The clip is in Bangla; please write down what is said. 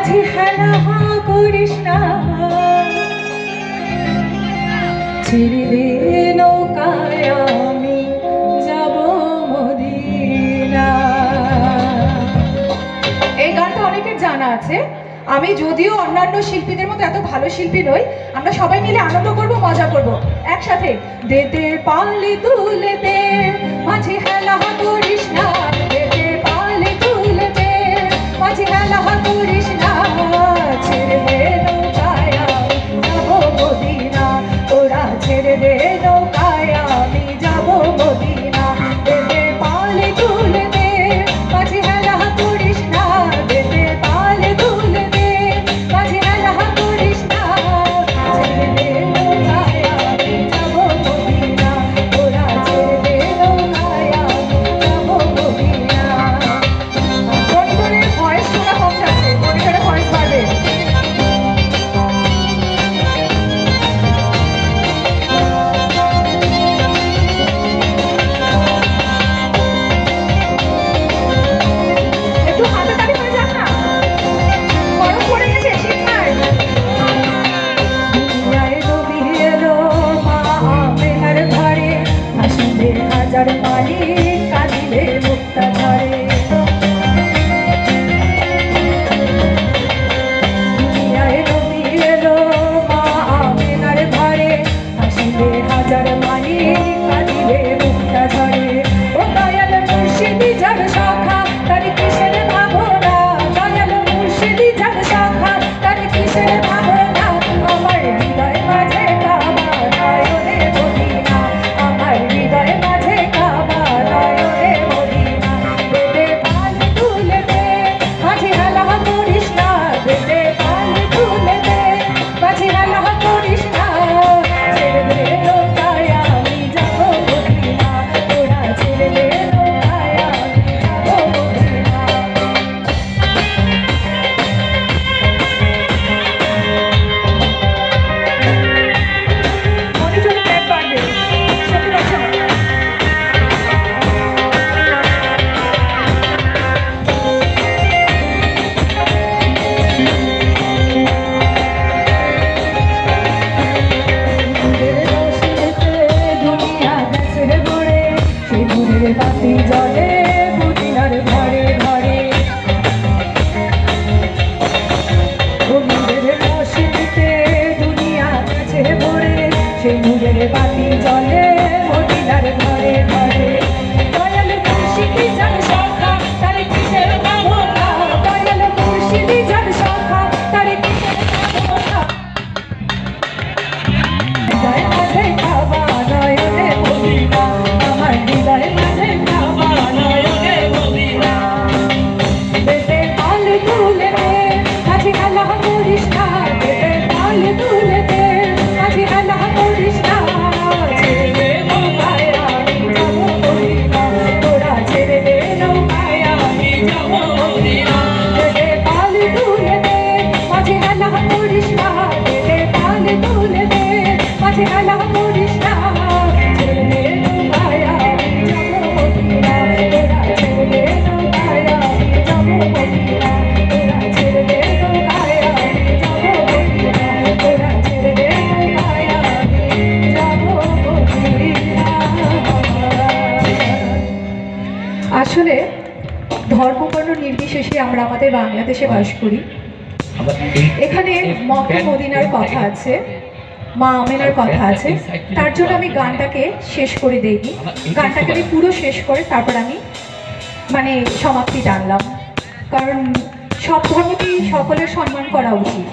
মাঝি হেলা করিস না, ছেড়ে দে নৌকায় আমি যাব মদিনা। এই গানটা অনেকের জানা আছে। আমি যদিও অন্যান্য শিল্পীদের মতো এত ভালো শিল্পী নই, আমরা সবাই মিলে আনন্দ করব, মজা করব একসাথে। দে দে পালি তুলে দে, মাঝি হেলা করিস না, দে দে পালি তুলে দে, মাঝি হেলা করিস না, ছেড়ে দে নৌকায় আমি যাব মদিনা, তোরা ছেড়ে দে নৌকায় আমি যাব মদিনা। দে দে পালি তুলে দে, মাঝি হেলা করিস না, দে দে পালি তুলে দে, মাঝি হেলা করিস না, ছেড়ে দে নৌকায় আমি যাব মদিনা, তোরা ছেড়ে দে নৌকায় আমি যাব মদিনা। মনিটরের ভয়েস শোনা কম যাচ্ছে, মনিটরে ভয়েস বাড়বে। একটু হাতাতালি হয়ে যাক না, গরম পড়ে গেছে, শীতকাল। দুনিয়ায় নবী এলো মা আমেনার ঘরে, হাসিবে হাজার মালিক, কাঁদিবে মুক্তা ঝরে। দুনিয়ায় নবী এলো মা আমেনার ঘরে, হাসিবে হাজার মালিক, কাঁদিবে মুক্তা ঝরে। ও দয়াল মুর্শিদি যার শাখা, তার কিসের ভাবনা, দয়াল মুর্শিদি যার শাখা, তার কিসের ভাবনা। আমার হৃদয় মাঝে কাবা, নয়নে মদিনা, আমার হৃদয় মাঝে কাবা, নয়নে মদিনা। দে দে পাল তুলে দে, মাঝি হেলা করিস না, দে দে পাল তুলে দে, মাঝি হেলা করিস না, ছেড়ে দে নৌকায় আমি যাব মদিনা, তোরা ছেড়ে দে নৌকায় আমি যাব মদিনা। মনিটরে ব্যাক বাড়বে, শুনতে পাচ্ছ না? নূরের রোশনীতে দুনিয়া গেছে ভরে, সেই নূরের বাতি জ্বলে মদিনার ঘরে ঘরে। ও নূরের রোশনীতে দুনিয়া গেছে ভরে, সেই নূরের বাতি জ্বলে মদিনার ঘরে ঘরে। দয়াল মুর্শিদি যার শাখা, তার কিসের ভাবনা, দয়াল মুর্শিদি যার শাখা, তার কিসের ভাবনা। হৃদয় মাঝে কাবা, নয়নে মদিনা, আমার হৃদয় মাঝে কাবা, নয়নে মদিনা। দে দে পাল তুলে দে, মাঝি হেলা করিস না, দে দে পাল তুলে দে, মাঝি হেলা করিস না, ছেড়ে দে নৌকায় আমি যাব মদিনা, তোরা ছেড়ে দে নৌকায় আমি যাব মদিনা। দে দে পাল তুলে দে, মাঝি হেলা করিস না, দে দে পাল তুলে দে, মাঝি হেলা করিস না, ছেড়ে দে নৌকায় আমি যাব মদিনা, তোরা ছেড়ে দে নৌকায় আমি যাব মদিনা, তোরা ছেড়ে দে নৌকায় আমি যাব মদিনা, তোরা ছেড়ে দে নৌকায় আমি যাব মদিনা। আসলে ধর্মবর্ণ নির্বিশেষে আমরা আমাদের বাংলাদেশে বাস করি। এখানে মক্কা মদিনার কথা আছে, মা আমেনার কথা আছে, তার জন্য আমি গানটাকে শেষ করে দেইনি। গানটাকে আমি পুরো শেষ করে তারপর আমি সমাপ্তি টানলাম, কারণ সব ধর্মকেই সকলের সম্মান করা উচিত।